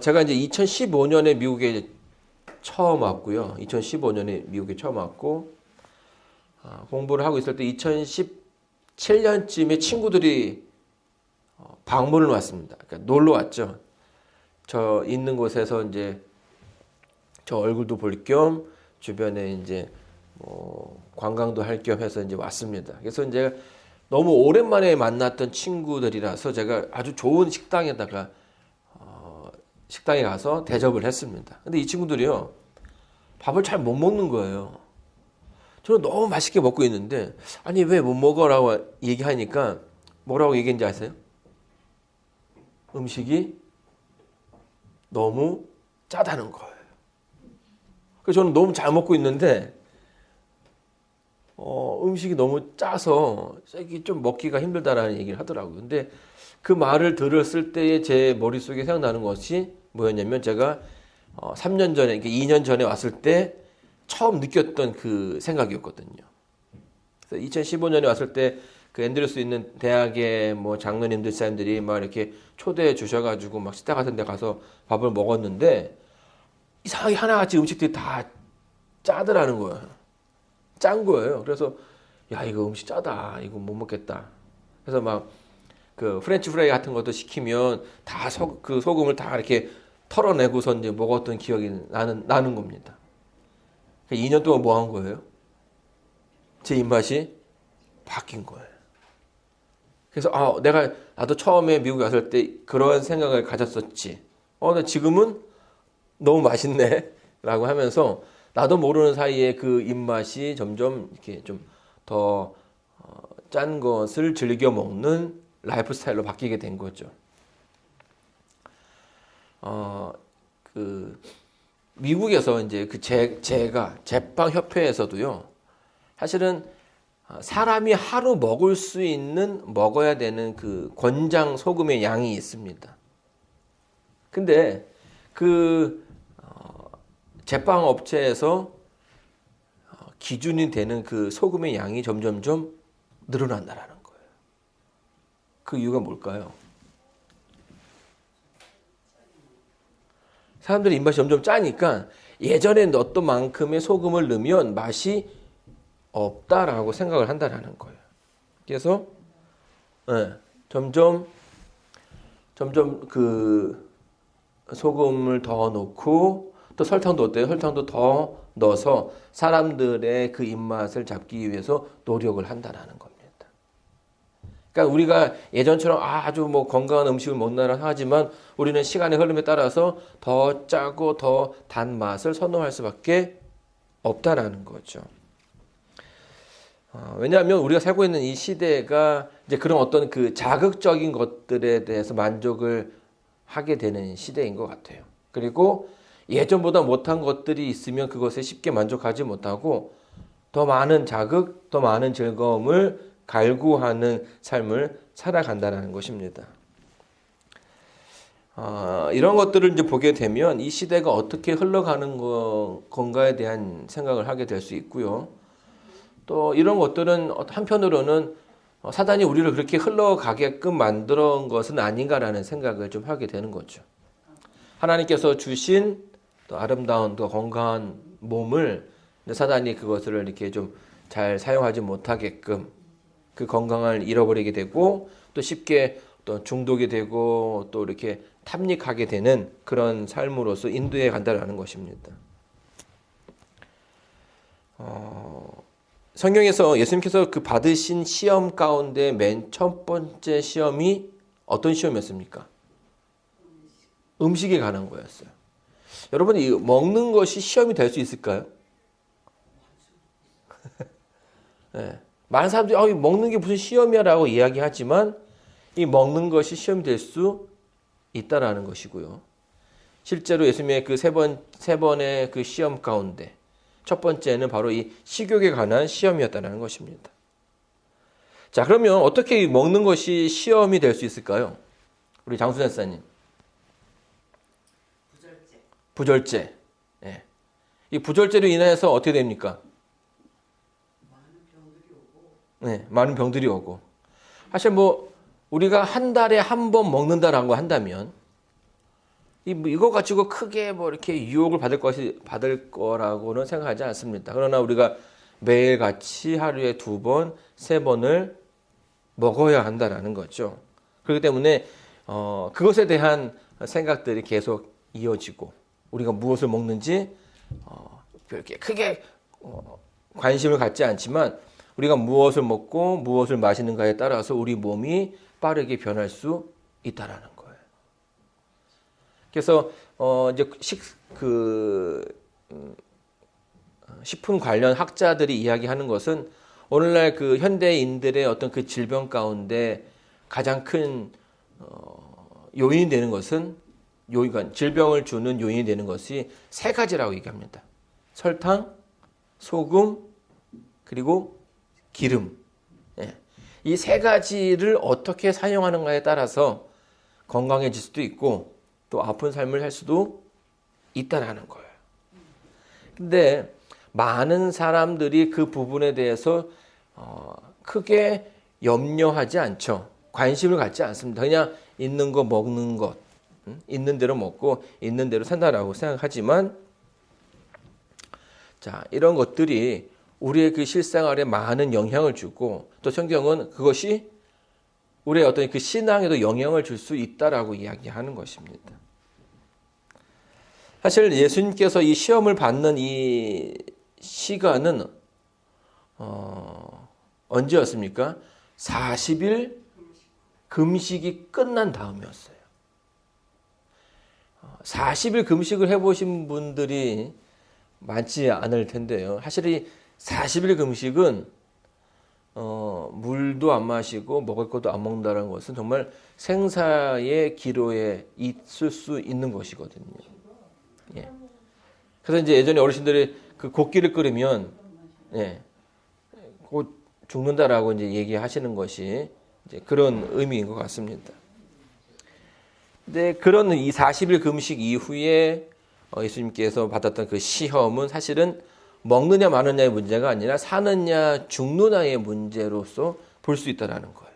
제가 이제 2015년에 미국에 처음 왔고요. 2015년에 미국에 처음 왔고, 공부를 하고 있을 때 2017년쯤에 친구들이 방문을 왔습니다. 그러니까 놀러 왔죠. 저 있는 곳에서 이제 저 얼굴도 볼 겸 주변에 이제 뭐 관광도 할 겸 해서 이제 왔습니다. 그래서 이제 너무 오랜만에 만났던 친구들이라서 제가 아주 좋은 식당에 가서 대접을 했습니다. 근데 이 친구들이요, 밥을 잘 못 먹는 거예요. 저는 너무 맛있게 먹고 있는데, 아니, 왜 못 먹어라고 얘기하니까 뭐라고 얘기했는지 아세요? 음식이 너무 짜다는 거예요. 그래서 저는 너무 잘 먹고 있는데, 음식이 너무 짜서 이게 좀 먹기가 힘들다라는 얘기를 하더라고요. 근데 그 말을 들었을 때에 제 머릿속에 생각나는 것이 뭐였냐면, 제가 3년 전에, 2년 전에 왔을 때 처음 느꼈던 그 생각이었거든요. 그래서 2015년에 왔을 때 그 앤드루스 있는 대학의 뭐 장로님들 사람들이 막 이렇게 초대해 주셔가지고 막 식당 같은 데 가서 밥을 먹었는데, 이상하게 하나같이 음식들이 다 짜더라는 거예요. 짠 거예요. 그래서 야, 이거 음식 짜다. 이거 못 먹겠다. 그래서 막 그 프렌치 프라이 같은 것도 시키면 다 그 소금을 다 이렇게 털어내고서 이제 먹었던 기억이 나는 겁니다. 2년 동안 뭐 한 거예요? 제 입맛이 바뀐 거예요. 그래서 나도 처음에 미국에 왔을 때 그런 생각을 가졌었지. 근데 지금은 너무 맛있네 라고 하면서 나도 모르는 사이에 그 입맛이 점점 이렇게 좀 더 짠 것을 즐겨 먹는 라이프 스타일로 바뀌게 된 거죠. 그 미국에서 이제 제가 제빵 협회에서도요, 사실은 사람이 하루 먹어야 되는 그 권장 소금의 양이 있습니다. 근데 그 제빵 업체에서 기준이 되는 그 소금의 양이 점점점 늘어난다라는 거예요. 그 이유가 뭘까요? 사람들이 입맛이 점점 짜니까 예전에 넣었던 만큼의 소금을 넣으면 맛이 없다라고 생각을 한다라는 거예요. 그래서 점점 그 소금을 더 넣고, 또 설탕도 어때요? 설탕도 더 넣어서 사람들의 그 입맛을 잡기 위해서 노력을 한다라는 겁니다. 그러니까 우리가 예전처럼 아주 뭐 건강한 음식을 먹나라 하지만 우리는 시간의 흐름에 따라서 더 짜고 더 단 맛을 선호할 수밖에 없다라는 거죠. 왜냐하면 우리가 살고 있는 이 시대가 이제 그런 어떤 그 자극적인 것들에 대해서 만족을 하게 되는 시대인 것 같아요. 그리고 예전보다 못한 것들이 있으면 그것에 쉽게 만족하지 못하고 더 많은 자극, 더 많은 즐거움을 갈구하는 삶을 살아간다는 것입니다. 이런 것들을 이제 보게 되면 이 시대가 어떻게 흘러가는 건가에 대한 생각을 하게 될 수 있고요. 또 이런 것들은 한편으로는 사단이 우리를 그렇게 흘러가게끔 만든 것은 아닌가라는 생각을 좀 하게 되는 거죠. 하나님께서 주신 또 아름다운 또 건강한 몸을 사단이 그것을 이렇게 좀 잘 사용하지 못하게끔 그 건강을 잃어버리게 되고, 또 쉽게 또 중독이 되고 또 이렇게 탐닉하게 되는 그런 삶으로서 인도해 간다라는 것입니다. 성경에서 예수님께서 그 받으신 시험 가운데 맨 첫 번째 시험이 어떤 시험이었습니까? 음식에 관한 거였어요. 여러분, 이 먹는 것이 시험이 될 수 있을까요? 네. 많은 사람들이 먹는 게 무슨 시험이야 라고 이야기하지만 이 먹는 것이 시험이 될 수 있다라는 것이고요. 실제로 예수님의 그 세 번의 그 시험 가운데 첫 번째는 바로 이 식욕에 관한 시험이었다는 것입니다. 자, 그러면 어떻게 먹는 것이 시험이 될 수 있을까요? 우리 장수현 사님. 부절제. 네. 이 부절제로 인해서 어떻게 됩니까? 네, 많은 병들이 오고. 사실 뭐 우리가 한 달에 한 번 먹는다라고 한다면 이거 가지고 크게 뭐 이렇게 유혹을 받을 거라고는 생각하지 않습니다. 그러나 우리가 매일같이 하루에 2번, 3번을 먹어야 한다라는 거죠. 그렇기 때문에 그것에 대한 생각들이 계속 이어지고 우리가 무엇을 먹는지 그렇게 크게 관심을 갖지 않지만 우리가 무엇을 먹고 무엇을 마시는가에 따라서 우리 몸이 빠르게 변할 수 있다라는 거예요. 그래서 이제 식품 관련 학자들이 이야기하는 것은 오늘날 그 현대인들의 어떤 그 질병 가운데 가장 큰 요인이 되는 것은 질병을 주는 요인이 되는 것이 3가지라고 얘기합니다. 설탕, 소금, 그리고 기름. 이 3가지를 어떻게 사용하는가에 따라서 건강해질 수도 있고 또 아픈 삶을 살 수도 있다라는 거예요. 근데 많은 사람들이 그 부분에 대해서 크게 염려하지 않죠. 관심을 갖지 않습니다. 그냥 있는 거 먹는 것, 있는 대로 먹고 있는 대로 산다라고 생각하지만 자, 이런 것들이 우리의 그 실생활에 많은 영향을 주고 또 성경은 그것이 우리의 어떤 그 신앙에도 영향을 줄 수 있다라고 이야기하는 것입니다. 사실 예수님께서 이 시험을 받는 이 시간은 언제였습니까? 40일 금식이 끝난 다음이었어요. 40일 금식을 해보신 분들이 많지 않을 텐데요. 사실 이 40일 금식은 물도 안 마시고 먹을 것도 안 먹는다는 것은 정말 생사의 기로에 있을 수 있는 것이거든요. 예. 그래서 이제 예전에 어르신들이 그 곡기를 끓이면 곧 죽는다라고 이제 얘기하시는 것이 이제 그런 의미인 것 같습니다. 근데 그런 이 40일 금식 이후에 예수님께서 받았던 그 시험은 사실은 먹느냐 마느냐의 문제가 아니라 사느냐 죽느냐의 문제로서 볼 수 있다라는 거예요.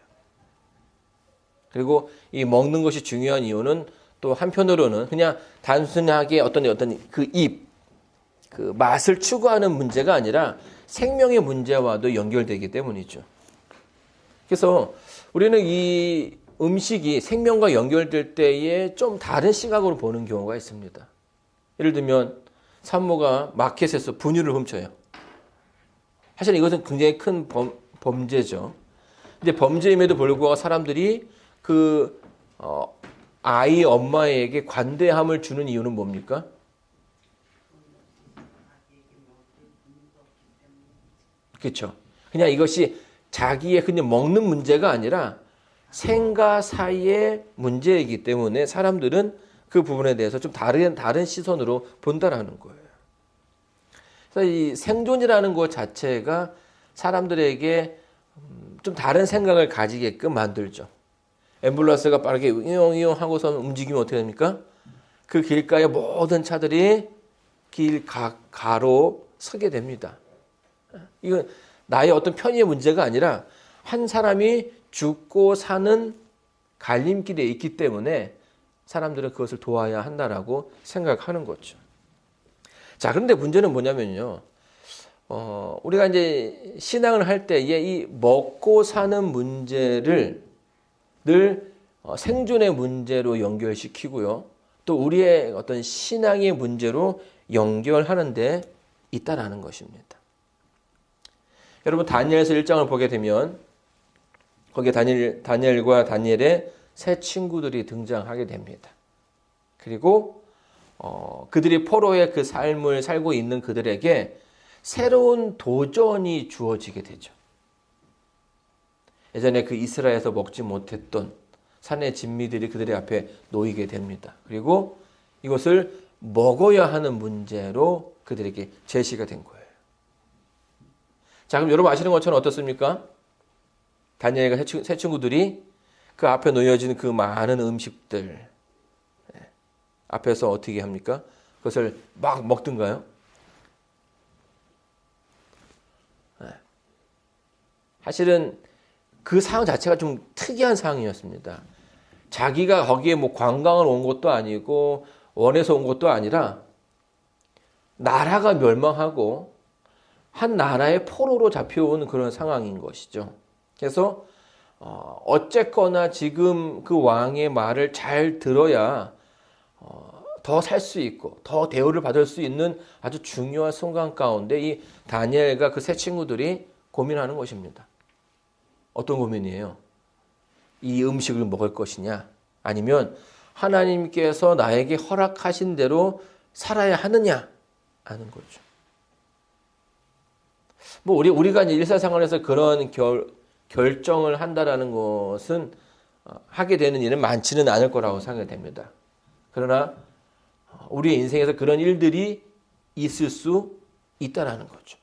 그리고 이 먹는 것이 중요한 이유는 또 한편으로는 그냥 단순하게 어떤 그 맛을 추구하는 문제가 아니라 생명의 문제와도 연결되기 때문이죠. 그래서 우리는 이 음식이 생명과 연결될 때에 좀 다른 시각으로 보는 경우가 있습니다. 예를 들면 산모가 마켓에서 분유를 훔쳐요. 사실 이것은 굉장히 큰 범죄죠. 근데 범죄임에도 불구하고 사람들이 그 아이 엄마에게 관대함을 주는 이유는 뭡니까? 그렇죠. 그냥 이것이 자기의 그냥 먹는 문제가 아니라 생과 사의 문제이기 때문에 사람들은 그 부분에 대해서 좀 다른 시선으로 본다라는 거예요. 그래서 이 생존이라는 것 자체가 사람들에게 좀 다른 생각을 가지게끔 만들죠. 앰뷸런스가 빠르게 이용 하고서 움직이면 어떻게 됩니까? 그 길가의 모든 차들이 길 가로 서게 됩니다. 이건 나의 어떤 편의의 문제가 아니라 한 사람이 죽고 사는 갈림길에 있기 때문에 사람들은 그것을 도와야 한다라고 생각하는 거죠. 자, 그런데 문제는 뭐냐면요. 우리가 이제 신앙을 할 때에 이 먹고 사는 문제를 늘 생존의 문제로 연결시키고요. 또 우리의 어떤 신앙의 문제로 연결하는 데 있다라는 것입니다. 여러분 다니엘서 1장을 보게 되면 거기에 다니엘과 다니엘의 새 친구들이 등장하게 됩니다. 그리고 그들이 포로의 그 삶을 살고 있는 그들에게 새로운 도전이 주어지게 되죠. 예전에 그 이스라엘에서 먹지 못했던 산의 진미들이 그들의 앞에 놓이게 됩니다. 그리고 이것을 먹어야 하는 문제로 그들에게 제시가 된 거예요. 자, 그럼 여러분 아시는 것처럼 어떻습니까? 다니엘과 새 친구들이 그 앞에 놓여진 그 많은 음식들 앞에서 어떻게 합니까? 그것을 막 먹든가요? 사실은 그 상황 자체가 좀 특이한 상황이었습니다. 자기가 거기에 뭐 관광을 온 것도 아니고 원해서 온 것도 아니라 나라가 멸망하고 한 나라의 포로로 잡혀온 그런 상황인 것이죠. 그래서 어쨌거나 지금 그 왕의 말을 잘 들어야 더 살 수 있고 더 대우를 받을 수 있는 아주 중요한 순간 가운데 이 다니엘과 그 세 친구들이 고민하는 것입니다. 어떤 고민이에요? 이 음식을 먹을 것이냐? 아니면 하나님께서 나에게 허락하신 대로 살아야 하느냐? 하는 거죠. 뭐 우리가 이제 일상생활에서 그런 결정을 한다라는 것은 하게 되는 일은 많지는 않을 거라고 생각이 됩니다. 그러나 우리의 인생에서 그런 일들이 있을 수 있다라는 거죠.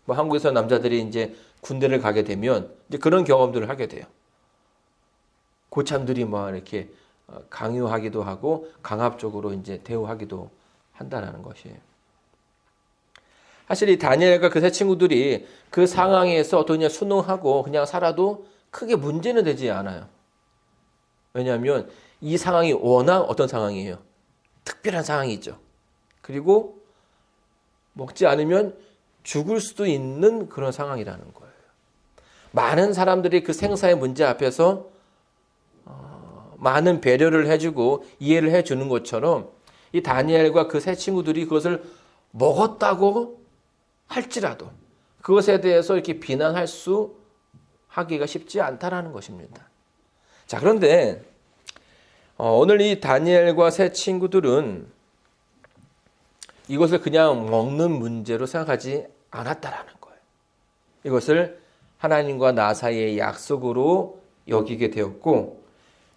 뭐 한국에서 남자들이 이제 군대를 가게 되면 이제 그런 경험들을 하게 돼요. 고참들이 막 이렇게 강요하기도 하고 강압적으로 이제 대우하기도 한다라는 것이에요. 사실 이 다니엘과 그 세 친구들이 그 상황에서 그냥 순응하고 그냥 살아도 크게 문제는 되지 않아요. 왜냐하면 이 상황이 워낙 어떤 상황이에요? 특별한 상황이죠. 그리고 먹지 않으면 죽을 수도 있는 그런 상황이라는 거예요. 많은 사람들이 그 생사의 문제 앞에서 많은 배려를 해주고 이해를 해주는 것처럼 이 다니엘과 그 세 친구들이 그것을 먹었다고 할지라도 그것에 대해서 이렇게 비난할 수 하기가 쉽지 않다라는 것입니다. 자, 그런데 오늘 이 다니엘과 세 친구들은 이것을 그냥 먹는 문제로 생각하지 않았다라는 거예요. 이것을 하나님과 나 사이의 약속으로 여기게 되었고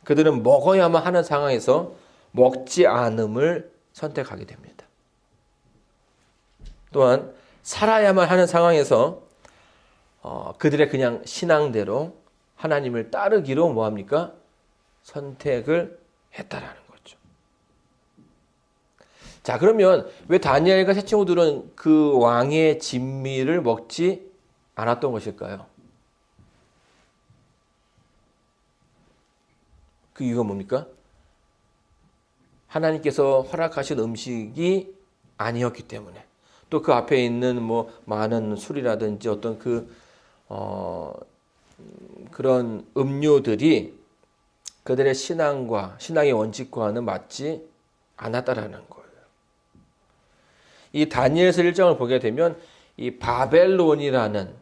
그들은 먹어야만 하는 상황에서 먹지 않음을 선택하게 됩니다. 또한 살아야만 하는 상황에서 그들의 그냥 신앙대로 하나님을 따르기로 뭐합니까? 선택을 했다라는 거죠. 자, 그러면 왜 다니엘과 세 친구들은 그 왕의 진미를 먹지 않았던 것일까요? 그 이유가 뭡니까? 하나님께서 허락하신 음식이 아니었기 때문에 또 그 앞에 있는 뭐 많은 술이라든지 어떤 그런 음료들이 그들의 신앙의 원칙과는 맞지 않았다라는 거예요. 이 다니엘서 1장을 보게 되면 이 바벨론이라는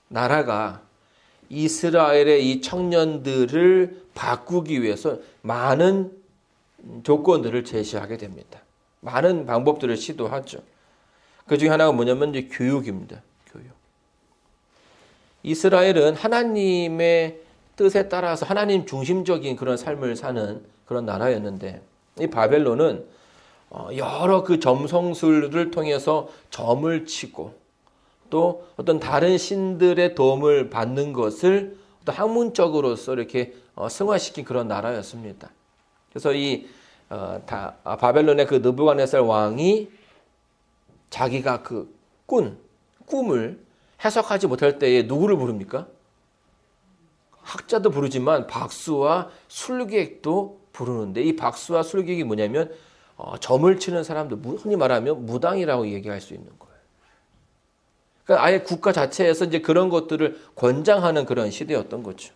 나라가 이스라엘의 이 청년들을 바꾸기 위해서 많은 조건들을 제시하게 됩니다. 많은 방법들을 시도하죠. 그 중에 하나가 뭐냐면 이제 교육입니다. 교육. 이스라엘은 하나님의 뜻에 따라서 하나님 중심적인 그런 삶을 사는 그런 나라였는데 이 바벨론은 여러 그 점성술을 통해서 점을 치고 또 어떤 다른 신들의 도움을 받는 것을 어떤 학문적으로서 이렇게 승화시킨 그런 나라였습니다. 그래서 이 바벨론의 그 느부갓네살 왕이 자기가 그 꿈을 해석하지 못할 때에 누구를 부릅니까? 학자도 부르지만 박수와 술객도 부르는데 이 박수와 술객이 뭐냐면 점을 치는 사람들, 흔히 말하면 무당이라고 얘기할 수 있는 거예요. 그러니까 아예 국가 자체에서 이제 그런 것들을 권장하는 그런 시대였던 거죠.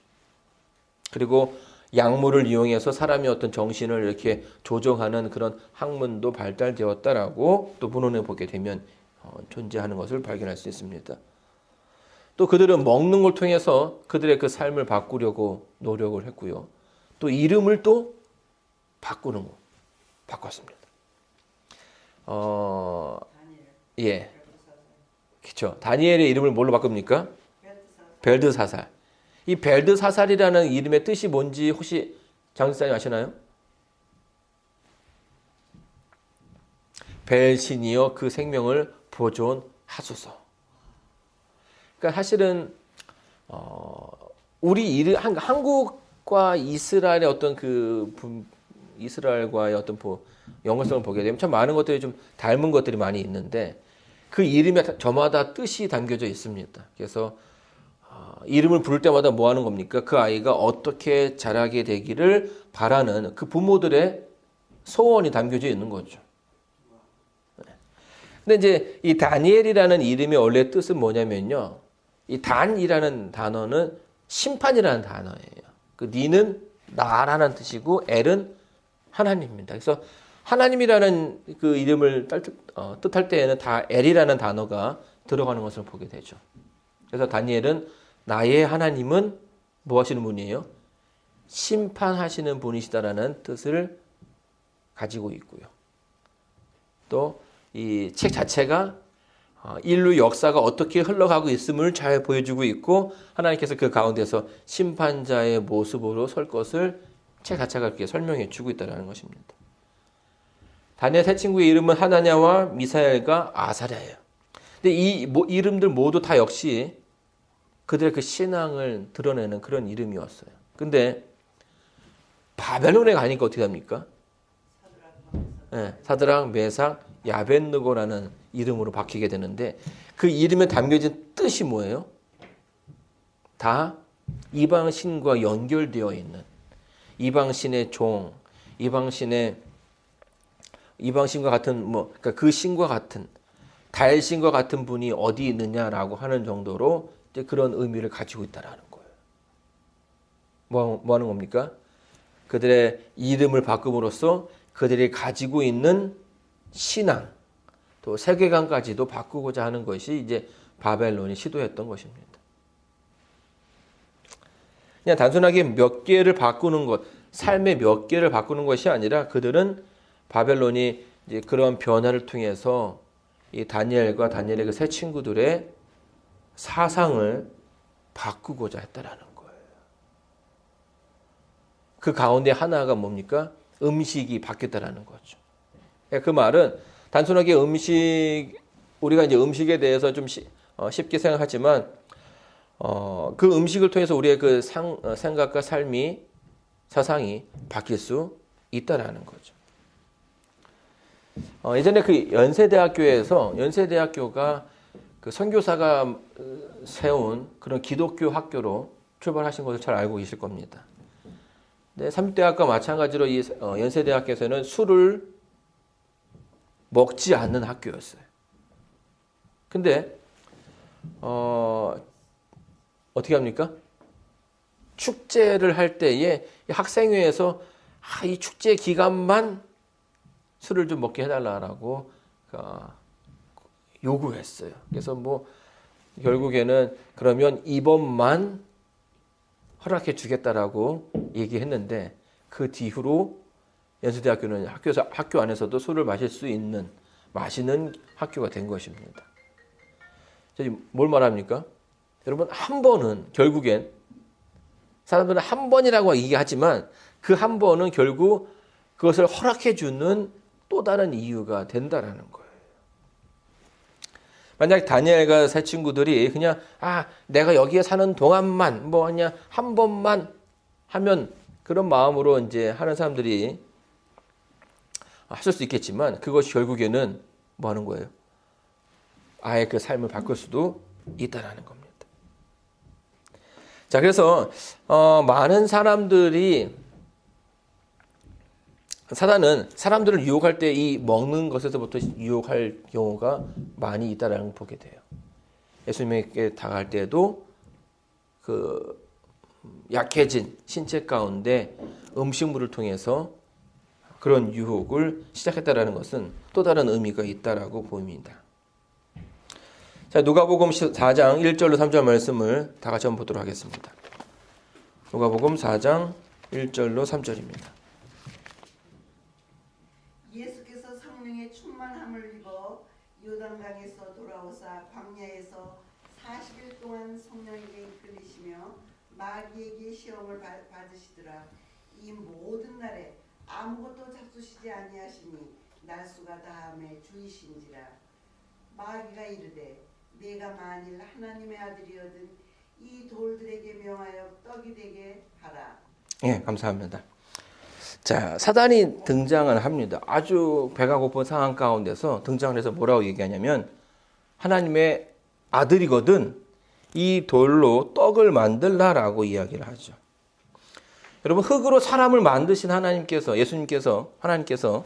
그리고 약물을 이용해서 사람의 어떤 정신을 이렇게 조정하는 그런 학문도 발달되었다라고 또 본문에 보게 되면 존재하는 것을 발견할 수 있습니다. 또 그들은 먹는 걸 통해서 그들의 그 삶을 바꾸려고 노력을 했고요. 또 이름을 또 바꿨습니다. 예. 그렇죠. 다니엘의 이름을 뭘로 바꿉니까? 벨드사살. 이 벨드사살이라는 이름의 뜻이 뭔지 혹시 장사님 아시나요? 벨신이여 그 생명을 보존하소서. 그러니까 사실은 우리 한국과 이스라엘의 어떤 이스라엘과의 어떤 연관성을 보게 되면 참 많은 것들이 좀 닮은 것들이 많이 있는데 그 이름에 저마다 뜻이 담겨져 있습니다. 그래서 이름을 부를 때마다 뭐 하는 겁니까? 그 아이가 어떻게 자라게 되기를 바라는 그 부모들의 소원이 담겨져 있는 거죠. 근데 이제 이 다니엘이라는 이름의 원래 뜻은 뭐냐면요. 이 단이라는 단어는 심판이라는 단어예요. 그 니는 나라는 뜻이고 엘은 하나님입니다. 그래서 하나님이라는 그 이름을 뜻할 때에는 다 엘이라는 단어가 들어가는 것을 보게 되죠. 그래서 다니엘은 나의 하나님은 뭐 하시는 분이에요? 심판하시는 분이시다라는 뜻을 가지고 있고요. 또 이 책 자체가 인류 역사가 어떻게 흘러가고 있음을 잘 보여주고 있고 하나님께서 그 가운데서 심판자의 모습으로 설 것을 책 자체가 그렇게 설명해 주고 있다는 것입니다. 다니엘 세 친구의 이름은 하나냐와 미사엘과 아사랴예요. 근데 이 이름들 모두 다 역시 그들의 그 신앙을 드러내는 그런 이름이었어요. 근데 바벨론에 가니까 어떻게 합니까? 사드락, 메삭, 야벳느고라는 이름으로 바뀌게 되는데 그 이름에 담겨진 뜻이 뭐예요? 다 이방신과 연결되어 있는 이방신의 종, 이방신과 같은 그러니까 그 신과 같은 달신과 같은 분이 어디 있느냐라고 하는 정도로 이제 그런 의미를 가지고 있다라는 거예요. 뭐 하는 겁니까? 그들의 이름을 바꿈으로써 그들이 가지고 있는 신앙, 또 세계관까지도 바꾸고자 하는 것이 이제 바벨론이 시도했던 것입니다. 그냥 단순하게 몇 개를 바꾸는 것, 삶의 몇 개를 바꾸는 것이 아니라 그들은 바벨론이 이제 그런 변화를 통해서 이 다니엘과 다니엘의 그 세 친구들의 사상을 바꾸고자 했다라는 거예요. 그 가운데 하나가 뭡니까? 음식이 바뀌었다라는 거죠. 그 말은 단순하게 우리가 이제 음식에 대해서 좀 쉽게 생각하지만, 그 음식을 통해서 우리의 그 생각과 삶이, 사상이 바뀔 수 있다라는 거죠. 예전에 그 연세대학교가 그 선교사가 세운 그런 기독교 학교로 출발하신 것을 잘 알고 계실 겁니다. 네, 삼육대학과 마찬가지로 이 연세대학교에서는 술을 먹지 않는 학교였어요. 근데 어떻게 합니까? 축제를 할 때에 학생회에서 이 축제 기간만 술을 좀 먹게 해달라고 요구했어요. 그래서 결국에는 그러면 이번만 허락해 주겠다라고 얘기했는데 그 뒤로 연세대학교는 학교 안에서도 술을 마실 수 있는 마시는 학교가 된 것입니다. 뭘 말합니까? 여러분 한 번은 결국엔 사람들은 한 번이라고 얘기하지만 그 한 번은 결국 그것을 허락해 주는 또 다른 이유가 된다라는 거예요. 만약 다니엘과 세 친구들이 그냥 내가 여기에 사는 동안만 그냥 한 번만 하면 그런 마음으로 이제 하는 사람들이 하실 수 있겠지만 그것이 결국에는 뭐 하는 거예요? 아예 그 삶을 바꿀 수도 있다라는 겁니다. 자, 그래서 많은 사단은 사람들을 유혹할 때 이 먹는 것에서부터 유혹할 경우가 많이 있다라는 걸 보게 돼요. 예수님에게 다가갈 때에도 그 약해진 신체 가운데 음식물을 통해서 그런 유혹을 시작했다라는 것은 또 다른 의미가 있다라고 보입니다. 자, 누가복음 4장 1절로 3절 말씀을 다 같이 한번 보도록 하겠습니다. 누가복음 4장 1절로 3절입니다. 예수께서 성령의 충만함을 입어 요단강에서 돌아오사 광야에서 40일 동안 성령에게 이끌리시며 마귀에게 시험을 받으시더라. 이 모든 날에 아무것도 잡수시지 아니하시니 날수가 다함에 주이신지라. 마귀가 이르되 내가 만일 하나님의 아들이거든 이 돌들에게 명하여 떡이 되게 하라. 예, 감사합니다. 자, 사단이 등장을 합니다. 아주 배가 고픈 상황 가운데서 등장을 해서 뭐라고 얘기하냐면 하나님의 아들이거든 이 돌로 떡을 만들라라고 이야기를 하죠. 여러분, 흙으로 사람을 만드신 하나님께서, 예수님께서, 하나님께서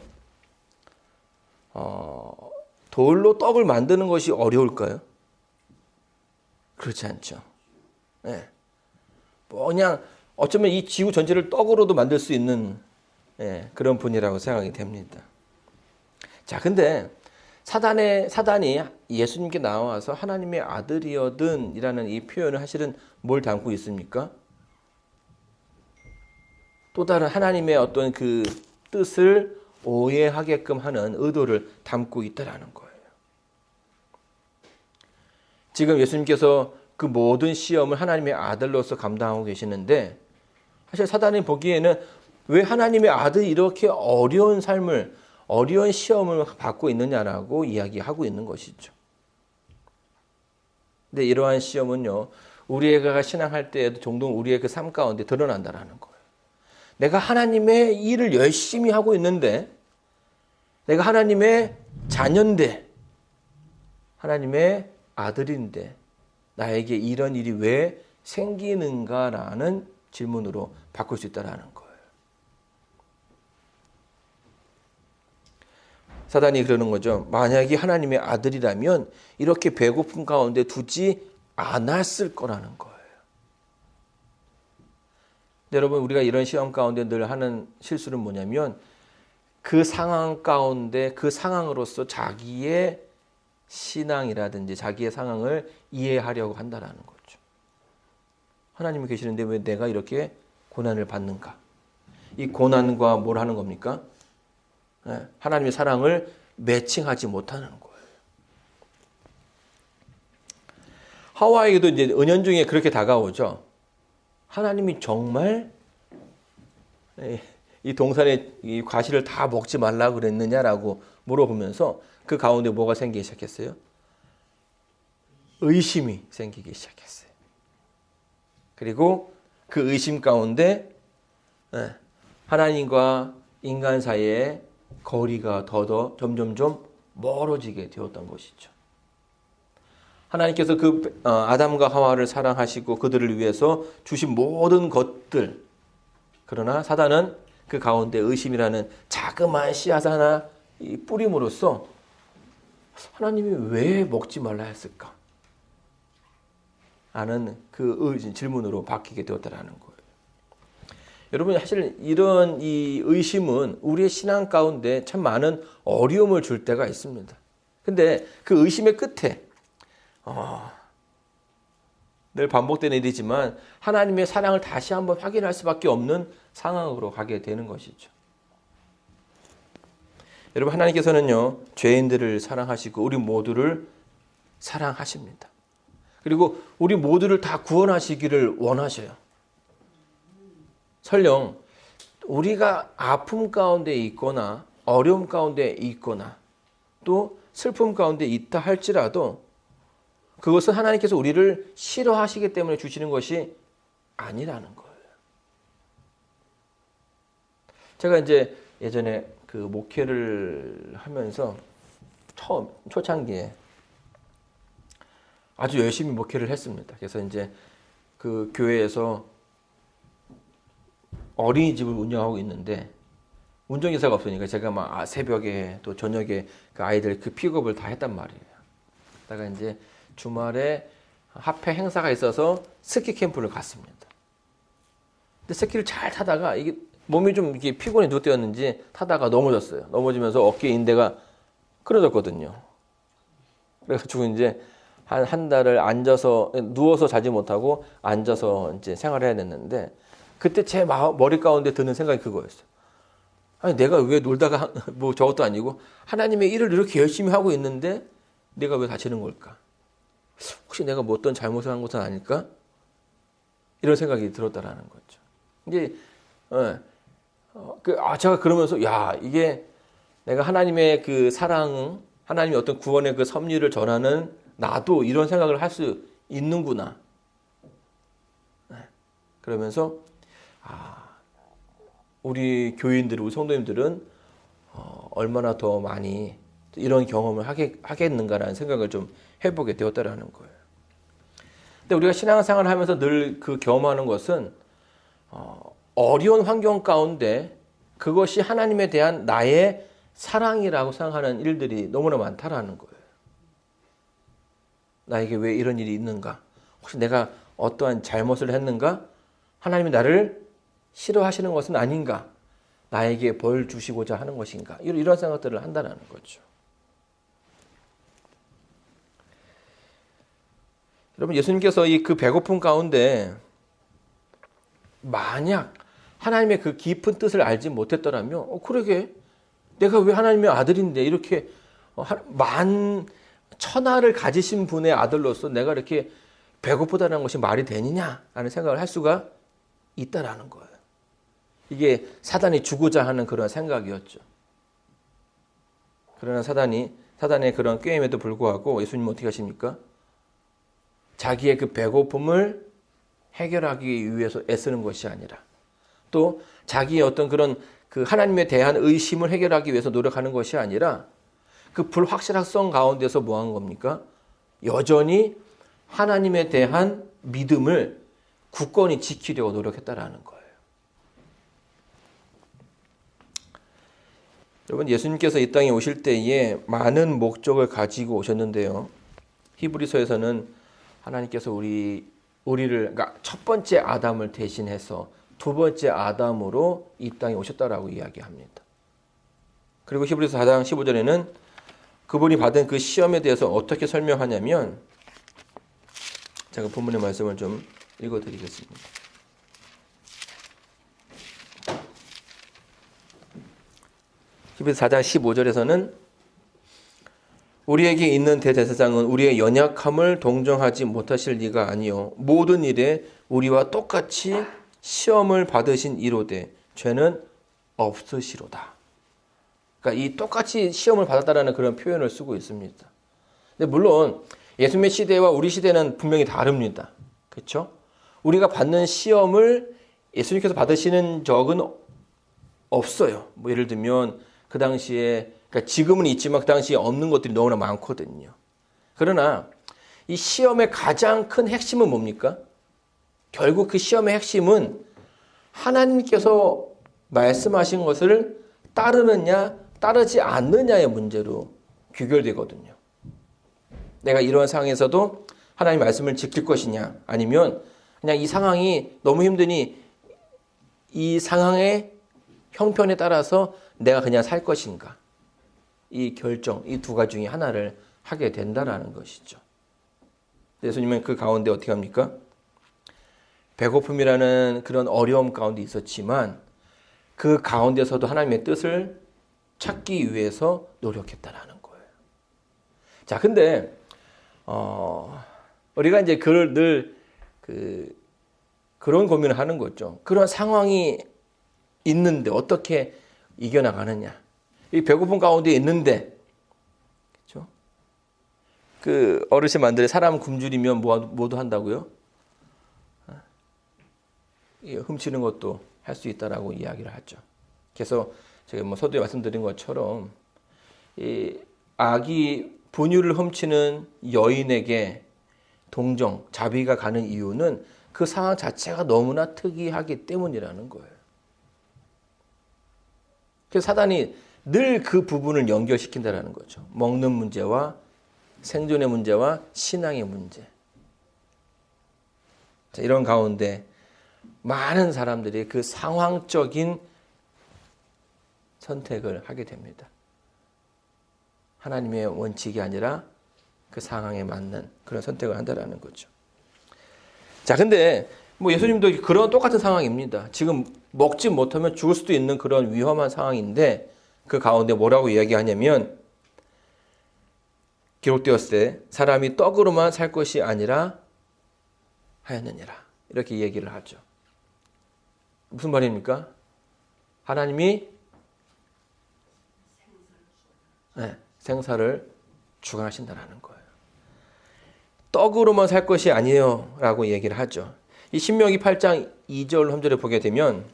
돌로 떡을 만드는 것이 어려울까요? 그렇지 않죠. 네. 뭐 그냥 어쩌면 이 지구 전체를 떡으로도 만들 수 있는 그런 분이라고 생각이 됩니다. 자, 근데 사단이 예수님께 나와서 하나님의 아들이여든 이라는 이 표현을 사실은 뭘 담고 있습니까? 또 다른 하나님의 어떤 그 뜻을 오해하게끔 하는 의도를 담고 있다라는 거예요. 지금 예수님께서 그 모든 시험을 하나님의 아들로서 감당하고 계시는데 사실 사단이 보기에는 왜 하나님의 아들이 이렇게 어려운 삶을, 어려운 시험을 받고 있느냐라고 이야기하고 있는 것이죠. 근데 이러한 시험은요, 우리가 신앙할 때에도 종종 우리의 그 삶 가운데 드러난다라는 거예요. 내가 하나님의 일을 열심히 하고 있는데, 내가 하나님의 자녀인데, 하나님의 아들인데, 나에게 이런 일이 왜 생기는가라는 질문으로 바꿀 수 있다는 거예요. 사단이 그러는 거죠. 만약에 하나님의 아들이라면 이렇게 배고픔 가운데 두지 않았을 거라는 거예요. 여러분, 우리가 이런 시험 가운데 늘 하는 실수는 뭐냐면 그 상황 가운데 그 상황으로서 자기의 신앙이라든지 자기의 상황을 이해하려고 한다는 거죠. 하나님이 계시는데 왜 내가 이렇게 고난을 받는가? 이 고난과 뭘 하는 겁니까? 하나님의 사랑을 매칭하지 못하는 거예요. 하와에게도 이제 은연중에 그렇게 다가오죠. 하나님이 정말 이 동산의 이 과실을 다 먹지 말라고 그랬느냐라고 물어보면서 그 가운데 뭐가 생기기 시작했어요? 의심이 생기기 시작했어요. 그리고 그 의심 가운데 하나님과 인간 사이에 거리가 더더 점점점 멀어지게 되었던 것이죠. 하나님께서 그 아담과 하와를 사랑하시고 그들을 위해서 주신 모든 것들, 그러나 사단은 그 가운데 의심이라는 자그마한 씨앗 하나 뿌림으로써 하나님이 왜 먹지 말라 했을까? 라는 그 질문으로 바뀌게 되었다라는 거예요. 여러분, 사실 이런 이 의심은 우리의 신앙 가운데 참 많은 어려움을 줄 때가 있습니다. 근데 그 의심의 끝에 늘 반복되는 일이지만 하나님의 사랑을 다시 한번 확인할 수밖에 없는 상황으로 가게 되는 것이죠. 여러분, 하나님께서는요, 죄인들을 사랑하시고 우리 모두를 사랑하십니다. 그리고 우리 모두를 다 구원하시기를 원하셔요. 설령 우리가 아픔 가운데 있거나 어려움 가운데 있거나 또 슬픔 가운데 있다 할지라도 그것은 하나님께서 우리를 싫어하시기 때문에 주시는 것이 아니라는 거예요. 제가 이제 예전에 그 목회를 하면서 초창기에 아주 열심히 목회를 했습니다. 그래서 이제 그 교회에서 어린이집을 운영하고 있는데 운전기사가 없으니까 제가 막 새벽에 또 저녁에 그 아이들 그 픽업을 다 했단 말이에요. 그러다가 이제 주말에 합회 행사가 있어서 스키 캠프를 갔습니다. 근데 스키를 잘 타다가 이게 몸이 좀 이렇게 피곤해 누웠는지 타다가 넘어졌어요. 넘어지면서 어깨 인대가 끊어졌거든요. 그래가지고 이제 한 달을 앉아서 누워서 자지 못하고 앉아서 이제 생활을 해야 됐는데 그때 제 머리 가운데 드는 생각이 그거였어요. 아니 내가 왜 놀다가 뭐 저것도 아니고 하나님의 일을 이렇게 열심히 하고 있는데 내가 왜 다치는 걸까? 혹시 내가 뭐 어떤 잘못을 한 것은 아닐까? 이런 생각이 들었다라는 거죠. 이제 제가 그러면서 야 이게 내가 하나님의 그 사랑, 하나님의 어떤 구원의 그 섭리를 전하는 나도 이런 생각을 할 수 있는구나. 그러면서 우리 교인들, 우리 성도님들은 얼마나 더 많이 이런 경험을 하겠는가라는 생각을 좀 해보게 되었다라는 거예요. 근데 우리가 신앙생활을 하면서 늘 그 경험하는 것은 어려운 환경 가운데 그것이 하나님에 대한 나의 사랑이라고 생각하는 일들이 너무나 많다라는 거예요. 나에게 왜 이런 일이 있는가? 혹시 내가 어떠한 잘못을 했는가? 하나님이 나를 싫어하시는 것은 아닌가? 나에게 벌 주시고자 하는 것인가? 이런 생각들을 한다는 거죠. 여러분, 예수님께서 그 배고픔 가운데 만약 하나님의 그 깊은 뜻을 알지 못했더라면, 그러게 내가 왜 하나님의 아들인데 이렇게 천하를 가지신 분의 아들로서 내가 이렇게 배고프다는 것이 말이 되느냐 라는 생각을 할 수가 있다라는 거예요. 이게 사단이 주고자 하는 그런 생각이었죠. 그러나 사단의 그런 꾀임에도 불구하고 예수님은 어떻게 하십니까? 자기의 그 배고픔을 해결하기 위해서 애쓰는 것이 아니라 또 자기의 어떤 그런 그 하나님에 대한 의심을 해결하기 위해서 노력하는 것이 아니라 그 불확실성 가운데서 뭐 한 겁니까? 여전히 하나님에 대한 믿음을 굳건히 지키려고 노력했다라는 거예요. 여러분, 예수님께서 이 땅에 오실 때에 많은 목적을 가지고 오셨는데요. 히브리서에서는 하나님께서 우리를 그러니까 첫 번째 아담을 대신해서 두 번째 아담으로 이 땅에 오셨다라고 이야기합니다. 그리고 히브리서 4장 15절에는 그분이 받은 그 시험에 대해서 어떻게 설명하냐면, 제가 본문의 말씀을 좀 읽어드리겠습니다. 히브리서 4장 15절에서는 우리에게 있는 대제사장은 우리의 연약함을 동정하지 못하실 리가 아니요 모든 일에 우리와 똑같이 시험을 받으신 이로되 죄는 없으시로다. 그러니까 이 똑같이 시험을 받았다라는 그런 표현을 쓰고 있습니다. 근데 물론 예수님의 시대와 우리 시대는 분명히 다릅니다. 그렇죠? 우리가 받는 시험을 예수님께서 받으시는 적은 없어요. 뭐 예를 들면 그 당시에, 그러니까 지금은 있지만 그 당시에 없는 것들이 너무나 많거든요. 그러나 이 시험의 가장 큰 핵심은 뭡니까? 결국 그 시험의 핵심은 하나님께서 말씀하신 것을 따르느냐 따르지 않느냐의 문제로 귀결되거든요. 내가 이런 상황에서도 하나님 말씀을 지킬 것이냐, 아니면 그냥 이 상황이 너무 힘드니 이 상황의 형편에 따라서 내가 그냥 살 것인가, 이 결정, 이 두 가지 중에 하나를 하게 된다라는 것이죠. 예수님은 그 가운데 어떻게 합니까? 배고픔이라는 그런 어려움 가운데 있었지만 그 가운데서도 하나님의 뜻을 찾기 위해서 노력했다라는 거예요. 자, 근데 우리가 이제 늘 그런 고민을 하는 거죠. 그런 상황이 있는데 어떻게 이겨나가느냐. 이 배고픔 가운데 있는데, 그렇죠? 그 어르신 만들에 사람 굶주리면 뭐도 한다고요? 훔치는 것도 할 수 있다라고 이야기를 하죠. 그래서 제가 뭐 서두에 말씀드린 것처럼 이 아기 분유를 훔치는 여인에게 동정, 자비가 가는 이유는 그 상황 자체가 너무나 특이하기 때문이라는 거예요. 그래서 사단이 늘 그 부분을 연결시킨다는 거죠. 먹는 문제와 생존의 문제와 신앙의 문제. 자, 이런 가운데 많은 사람들이 그 상황적인 선택을 하게 됩니다. 하나님의 원칙이 아니라 그 상황에 맞는 그런 선택을 한다는 거죠. 자, 근데 뭐 예수님도 그런 똑같은 상황입니다. 지금 먹지 못하면 죽을 수도 있는 그런 위험한 상황인데 그 가운데 뭐라고 이야기하냐면, 기록되었을 때 사람이 떡으로만 살 것이 아니라 하였느니라, 이렇게 얘기를 하죠. 무슨 말입니까? 하나님이 생사를 주관하신다는 거예요. 떡으로만 살 것이 아니에요 라고 얘기를 하죠. 이 신명기 8장 2절 3절에 보게 되면,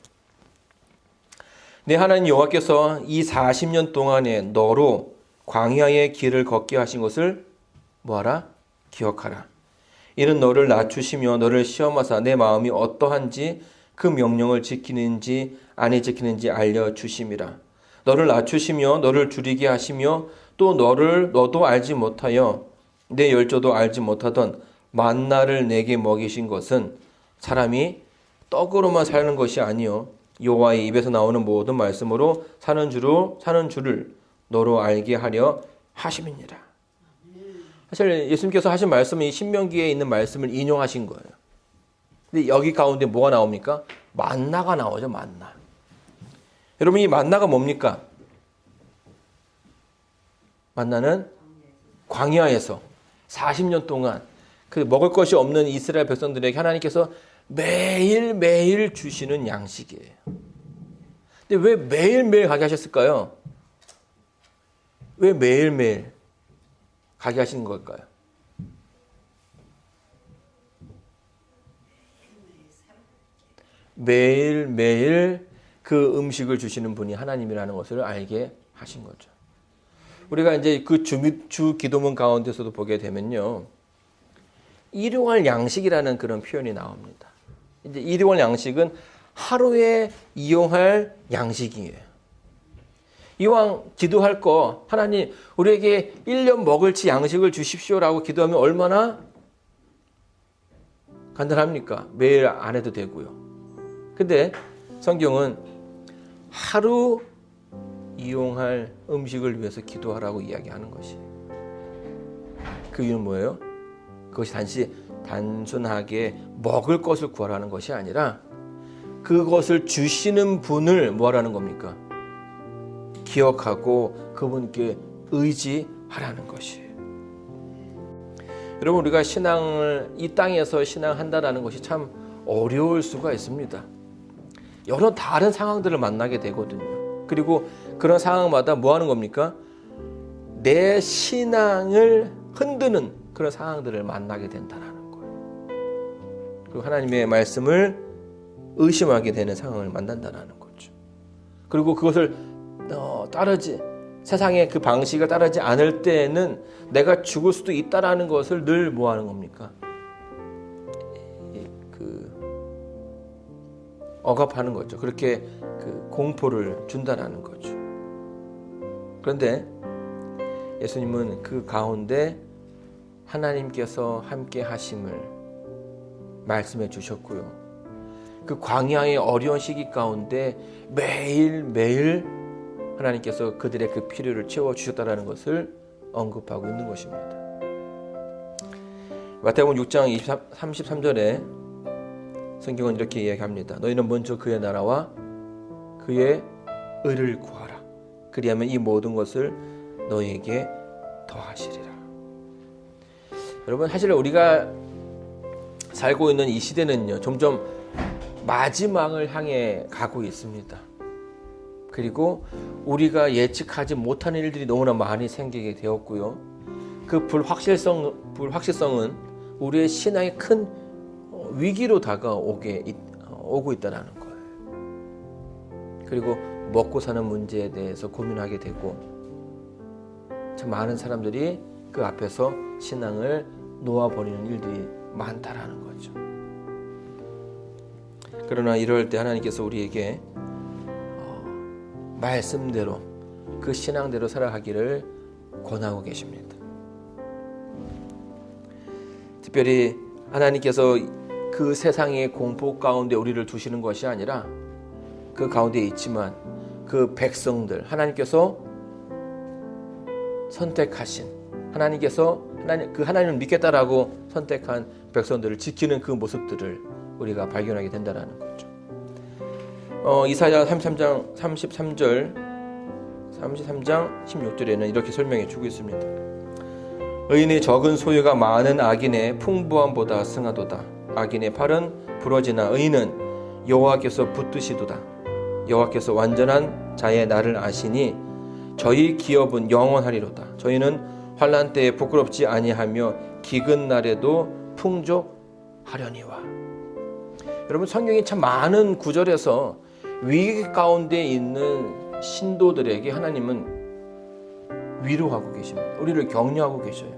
내 하나님 여호와께서 이 40년 동안에 너로 광야의 길을 걷게 하신 것을 뭐하라? 기억하라. 이는 너를 낮추시며 너를 시험하사 내 마음이 어떠한지 그 명령을 지키는지 아니 지키는지 알려주심이라. 너를 낮추시며 너를 줄이게 하시며 또 너도 알지 못하여 내 열조도 알지 못하던 만나를 내게 먹이신 것은 사람이 떡으로만 사는 것이 아니요 여호와의 입에서 나오는 모든 말씀으로 사는 줄을 너로 알게 하려 하심이니라. 사실 예수님께서 하신 말씀이 신명기에 있는 말씀을 인용하신 거예요. 근데 여기 가운데 뭐가 나옵니까? 만나가 나오죠. 만나. 여러분 이 만나가 뭡니까? 만나는 광야에서 40년 동안 그 먹을 것이 없는 이스라엘 백성들에게 하나님께서 매일매일 주시는 양식이에요. 근데 왜 매일매일 가게 하셨을까요? 왜 매일매일 가게 하시는 걸까요? 매일매일 그 음식을 주시는 분이 하나님이라는 것을 알게 하신 거죠. 우리가 이제 그 주 기도문 가운데서도 보게 되면요. 일용할 양식이라는 그런 표현이 나옵니다. 이제 일용할 양식은 하루에 이용할 양식이에요. 이왕 기도할 거 하나님 우리에게 1년 먹을지 양식을 주십시오라고 기도하면 얼마나 간단합니까? 매일 안 해도 되고요. 근데 성경은 하루 이용할 음식을 위해서 기도하라고 이야기하는 것이에요. 그 이유는 뭐예요? 그것이 단순하게 먹을 것을 구하라는 것이 아니라 그것을 주시는 분을 뭐하라는 겁니까? 기억하고 그분께 의지하라는 것이에요. 여러분 우리가 신앙을 이 땅에서 신앙한다라는 것이 참 어려울 수가 있습니다. 여러 다른 상황들을 만나게 되거든요. 그리고 그런 상황마다 뭐 하는 겁니까? 내 신앙을 흔드는 그런 상황들을 만나게 된다는 거예요. 그리고 하나님의 말씀을 의심하게 되는 상황을 만난다는 거죠. 그리고 그것을 세상의 그 방식을 따르지 않을 때에는 내가 죽을 수도 있다라는 것을 늘 뭐 하는 겁니까? 억압하는 거죠. 그렇게 그 공포를 준다라는 거죠. 그런데 예수님은 그 가운데 하나님께서 함께 하심을 말씀해 주셨고요. 그 광야의 어려운 시기 가운데 매일매일 하나님께서 그들의 그 필요를 채워주셨다는 것을 언급하고 있는 것입니다. 마태복음 6장 33절에 성경은 이렇게 이야기합니다. 너희는 먼저 그의 나라와 그의 의를 구하라. 그리하면 이 모든 것을 너희에게 더하시리라. 여러분 사실 우리가 살고 있는 이 시대는요. 점점 마지막을 향해 가고 있습니다. 그리고 우리가 예측하지 못하는 일들이 너무나 많이 생기게 되었고요. 그 불확실성은 우리의 신앙에 큰 위기로 오고 있다는 거예요. 그리고 먹고 사는 문제에 대해서 고민하게 되고 참 많은 사람들이 그 앞에서 신앙을 놓아버리는 일들이 많다라는 거죠. 그러나 이럴 때 하나님께서 우리에게 말씀대로 그 신앙대로 살아가기를 권하고 계십니다. 특별히 하나님께서 그 세상의 공포 가운데 우리를 두시는 것이 아니라 그 가운데 있지만 그 백성들 하나님께서 선택하신 하나님을 믿겠다라고 선택한 백성들을 지키는 그 모습들을 우리가 발견하게 된다는 거죠. 이사야 33장 16절에는 이렇게 설명해 주고 있습니다. 의인의 적은 소유가 많은 악인의 풍부함보다 승하도다. 악인의 팔은 부러지나 의인은 여호와께서 붙드시도다. 여호와께서 완전한 자의 날을 아시니 저희 기업은 영원하리로다. 저희는 환난 때에 부끄럽지 아니하며 기근 날에도 풍족하려니와. 여러분 성경이 참 많은 구절에서 위기 가운데 있는 신도들에게 하나님은 위로하고 계십니다. 우리를 격려하고 계셔요.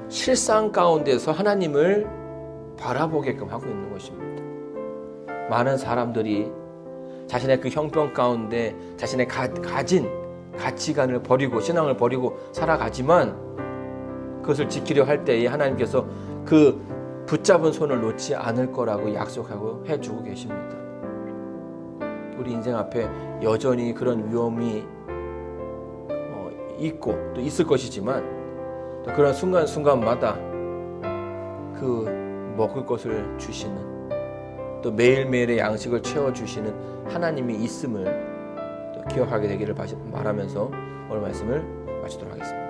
실상 가운데서 하나님을 바라보게끔 하고 있는 것입니다. 많은 사람들이 자신의 그 형편 가운데 자신의 가진 가치관을 버리고 신앙을 버리고 살아가지만 그것을 지키려 할 때에 하나님께서 그 붙잡은 손을 놓지 않을 거라고 약속하고 해주고 계십니다. 우리 인생 앞에 여전히 그런 위험이 있고 또 있을 것이지만 또 그런 순간순간마다 그 먹을 것을 주시는 또 매일매일의 양식을 채워주시는 하나님이 있음을 또 기억하게 되기를 바라면서 오늘 말씀을 마치도록 하겠습니다.